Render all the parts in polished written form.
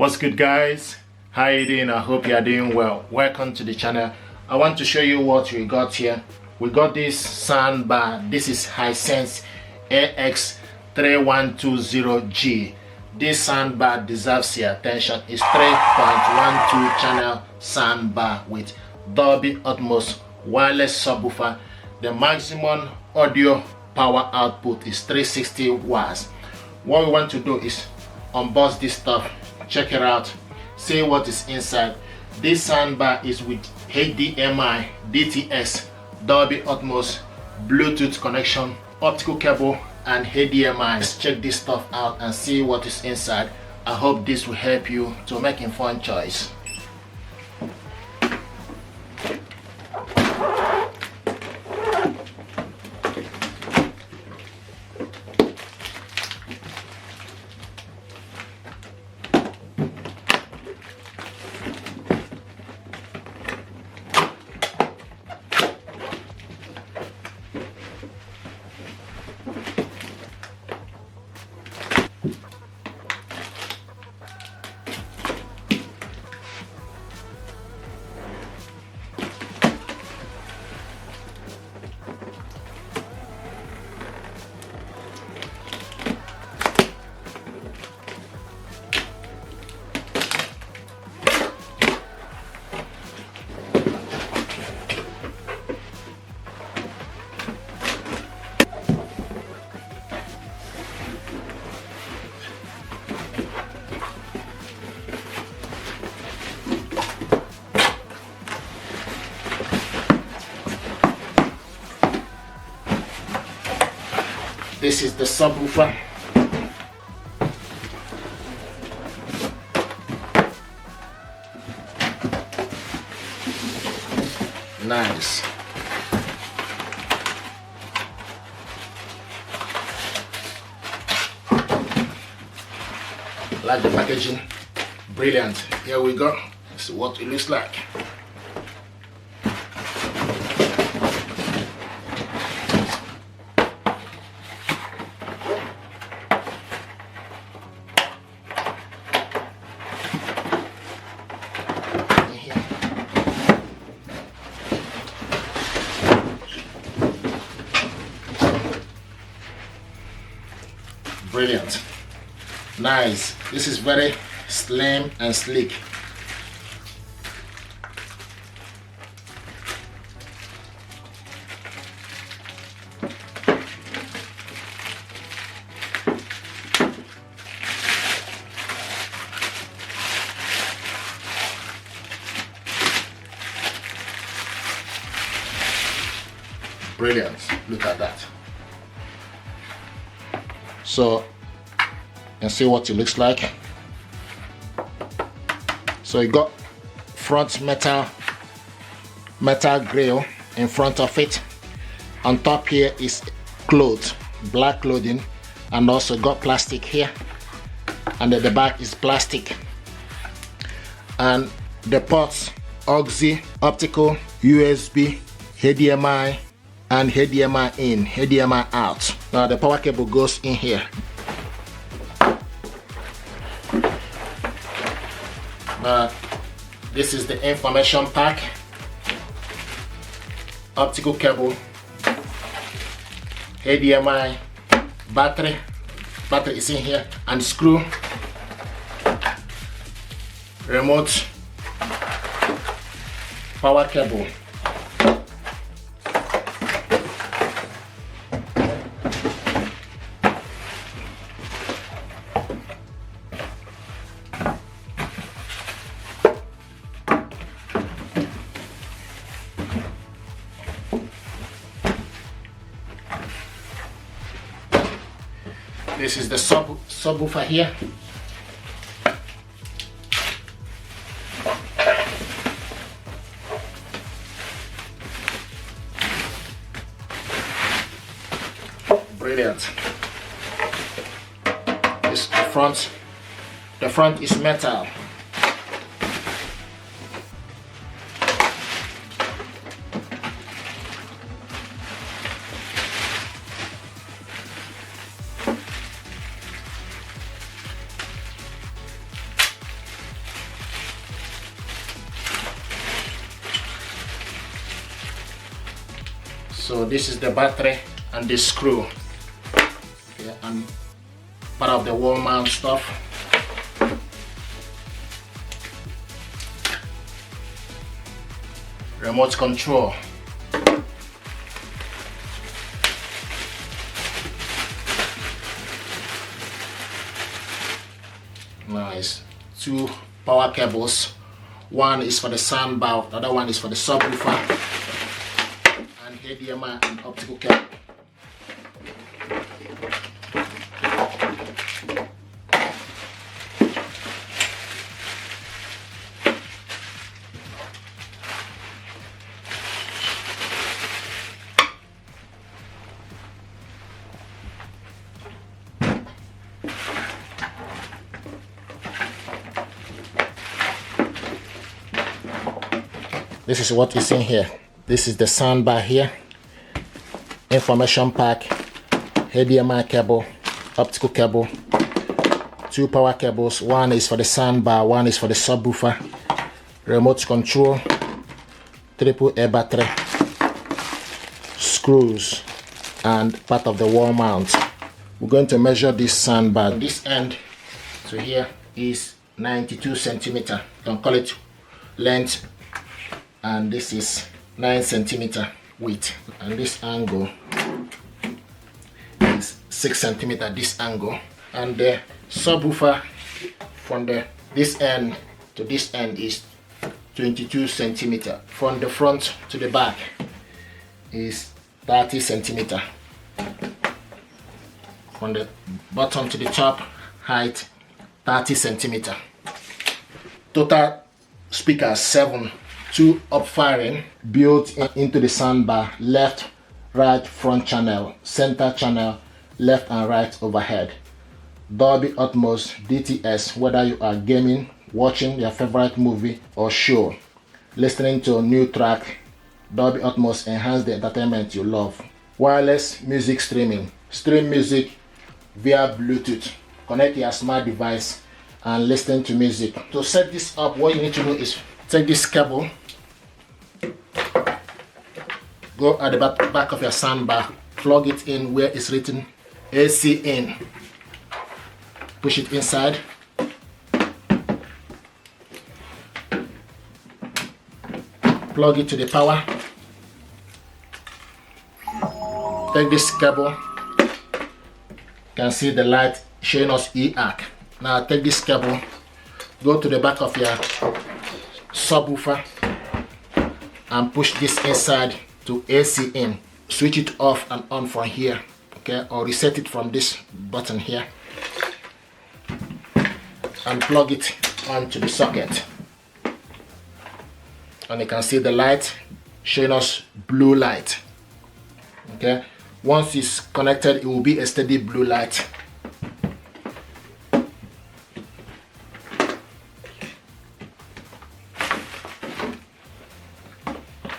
What's good, guys? How you doing? I hope you are doing well. Welcome to the channel. I want to show you what we got here. We got this soundbar. This is Hisense AX3120G. This soundbar deserves your attention. It's 3.1.2 channel soundbar with Dolby Atmos wireless subwoofer. The maximum audio power output is 360 watts. What we want to do is unbox this stuff, check it out, see what is inside. This soundbar is with HDMI, DTS, Dolby Atmos, Bluetooth connection, optical cable, and HDMI. Let's check this stuff out and see what is inside. I hope this will help you to make informed choice. This is the subwoofer. Nice. Like the packaging. Brilliant. Here we go. This is what it looks like. Brilliant. Nice. This is very slim and sleek. Brilliant. Look at that. So and see what it looks like. So you got front metal grill in front of it. On top here is cloth, black clothing, and also got plastic here, and at the back is plastic. And the ports: auxiliary, optical, USB, HDMI, and HDMI in, HDMI out. Now the power cable goes in here. This is the information pack, optical cable, HDMI, battery is in here, and screw, remote, power cable. This is the subwoofer here. Brilliant. This is the front. The front is metal. So this is the battery and the screw, okay, and part of the wall mount stuff. Remote control. Nice. 2 power cables. One is for the soundbar, the other one is for the subwoofer, and HDMI and optical cable. This is what is in here. This is the soundbar here, information pack, HDMI cable, optical cable, 2 power cables. One is for the soundbar, one is for the subwoofer, remote control, AAA battery, screws, and part of the wall mount. We're going to measure this soundbar. This end to here is 92 centimeter. You can call it length. And this is 9 centimeter width, and this angle is 6 centimeter. This angle, and the subwoofer from this end to this end is 22 centimeter. From the front to the back is 30 centimeter. From the bottom to the top height 30 centimeter. Total speakers 7. 2 up firing built into the soundbar, left, right, front channel, center channel, left and right overhead. Dolby Atmos DTS, whether you are gaming, watching your favorite movie or show, listening to a new track, Dolby Atmos enhance the entertainment you love. Wireless music streaming. Stream music via Bluetooth. Connect your smart device and listen to music. To set this up, what you need to do is take this cable, go at the back of your soundbar, plug it in where it's written AC in, push it inside, plug it to the power, take this cable, you can see the light showing us E-arc. Now take this cable, go to the back of your subwoofer and push this inside to AC in. Switch it off and on from here, okay, or reset it from this button here, and plug it onto the socket. And you can see the light showing us blue light, okay. Once it's connected, it will be a steady blue light.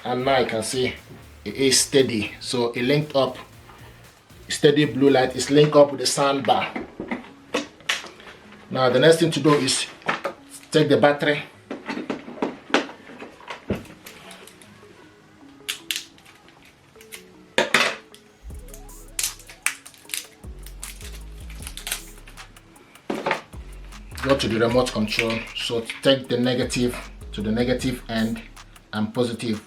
And now you can see it is steady, so it linked up. Steady blue light is linked up with the soundbar. Now the next thing to do is take the battery, go to the remote control, so take the negative to the negative end and positive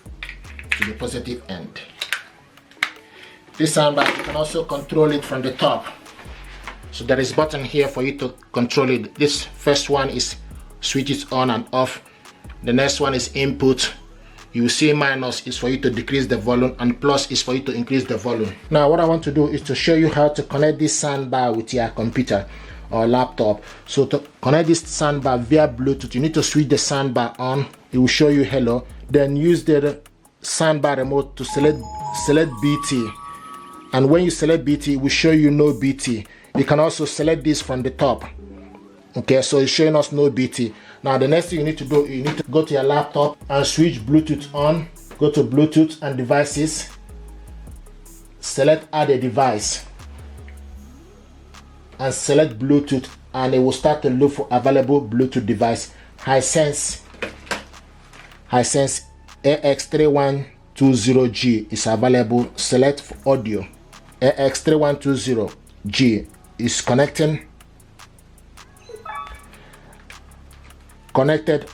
to the positive end. This soundbar, you can also control it from the top. So there is a button here for you to control it. This first one is switch it on and off. The next one is input. You see minus is for you to decrease the volume, and plus is for you to increase the volume. Now what I want to do is to show you how to connect this soundbar with your computer or laptop. So to connect this soundbar via Bluetooth, you need to switch the soundbar on. It will show you hello. Then use the soundbar remote to select BT, and when you select BT, it will show you no BT. You can also select this from the top, okay, so it's showing us no BT. Now the next thing you need to do, you need to go to your laptop and switch Bluetooth on. Go to Bluetooth and devices, select add a device and select Bluetooth, and it will start to look for available Bluetooth device. Hisense AX 3.1.2 3.1.2.G is available. Select audio. AX3120G is connected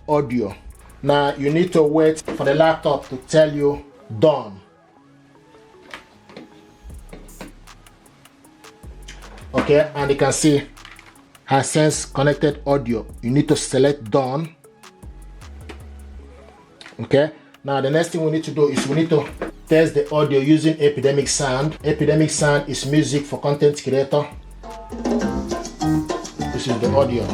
audio. Now you need to wait for the laptop to tell you done. Okay, and you can see Hisense connected audio. You need to select done. Okay, now the next thing we need to do is we need to test the audio using Epidemic Sound. Epidemic Sound is music for content creator. This is the audio.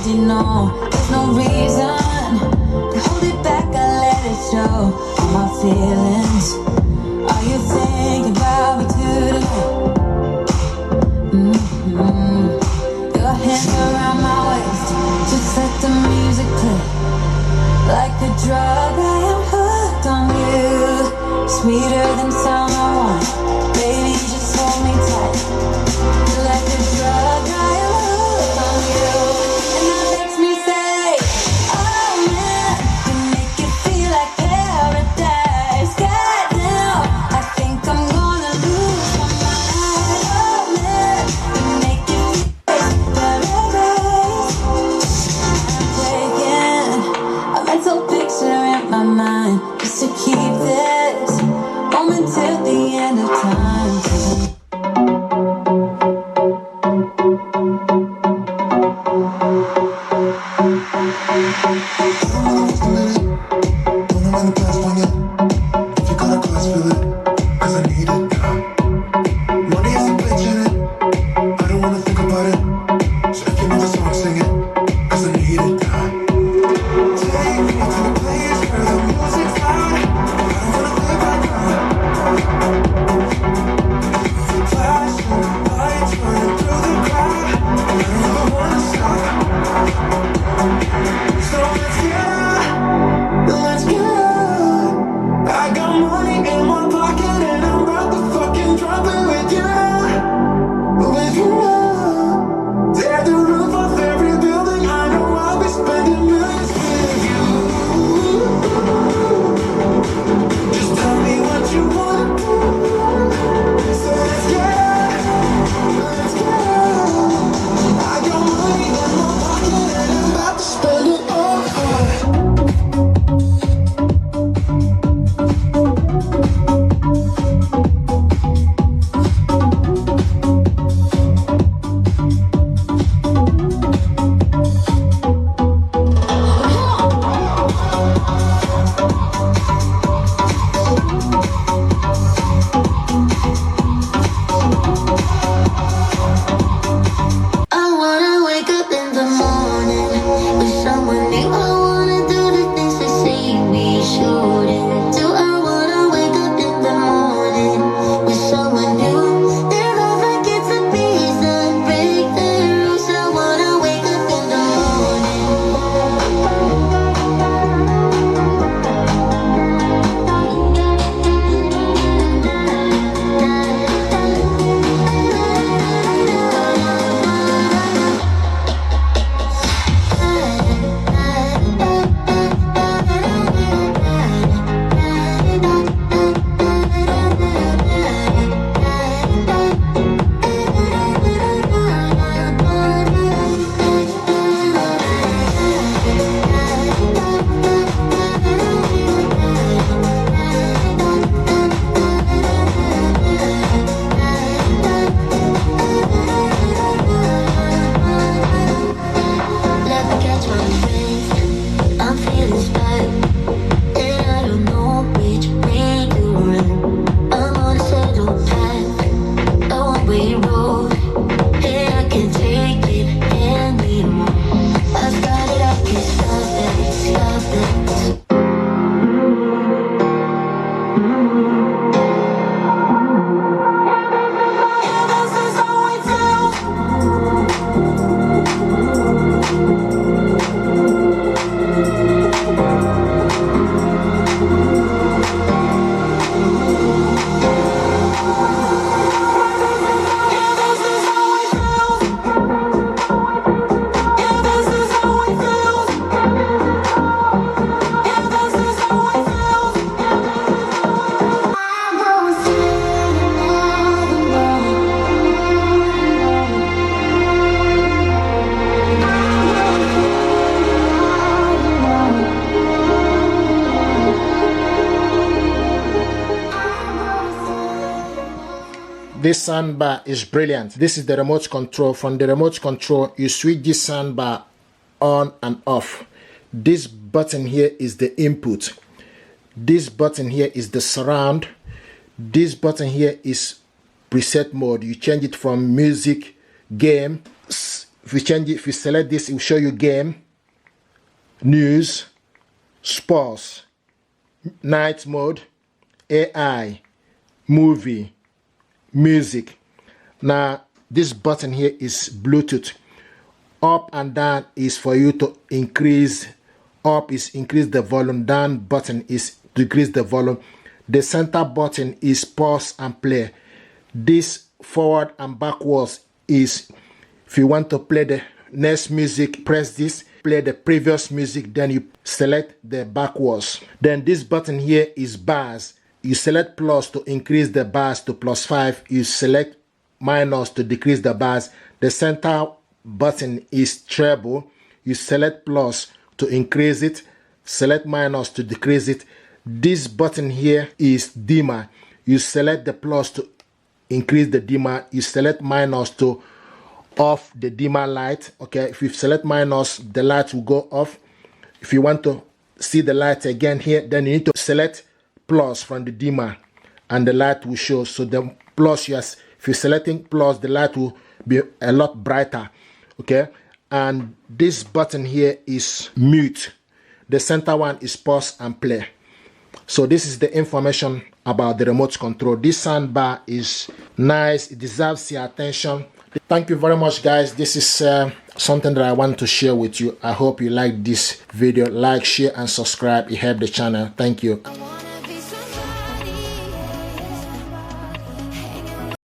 There's no reason to hold it back. I let it show all my feelings. Are you thinking about me today? Your hands around my waist, just let the music play. Like a drug, I am hooked on you. Sweeter than summer wine, baby, just hold me tight. Like a drug, I am hooked on you. And that makes me say, oh man, you make it feel like paradise. Goddamn, I think I'm gonna lose my mind. Oh man, you make it feel like paradise. I'm taking a mental picture in my mind, just to keep this moment till the end of time. This soundbar is brilliant. This is the remote control. From the remote control, you switch this soundbar on and off. This button here is the input. This button here is the surround. This button here is preset mode. You change it from music, game. If you select this, it will show you game, news, sports, night mode, AI, movie, music. Now this button here is Bluetooth. Up and down is for you to increase. Up is increase the volume, down button is decrease the volume. The center button is pause and play. This forward and backwards is if you want to play the next music, press this. Play the previous music, then you select the backwards. Then this button here is bars. You select plus to increase the bars to +5. You select minus to decrease the bars. The center button is treble. You select plus to increase it, select minus to decrease it. This button here is dimmer. You select the plus to increase the dimmer. You select minus to off the dimmer light. Okay, if you select minus, the light will go off. If you want to see the light again here, then you need to select plus from the dimmer and the light will show. So the plus, yes, if you're selecting plus, the light will be a lot brighter. Okay, and this button here is mute. The center one is pause and play. So this is the information about the remote control. This soundbar is nice. It deserves your attention. Thank you very much, guys. This is something that I want to share with you. I hope you like this video. Like, share and subscribe. It helps the channel. Thank you.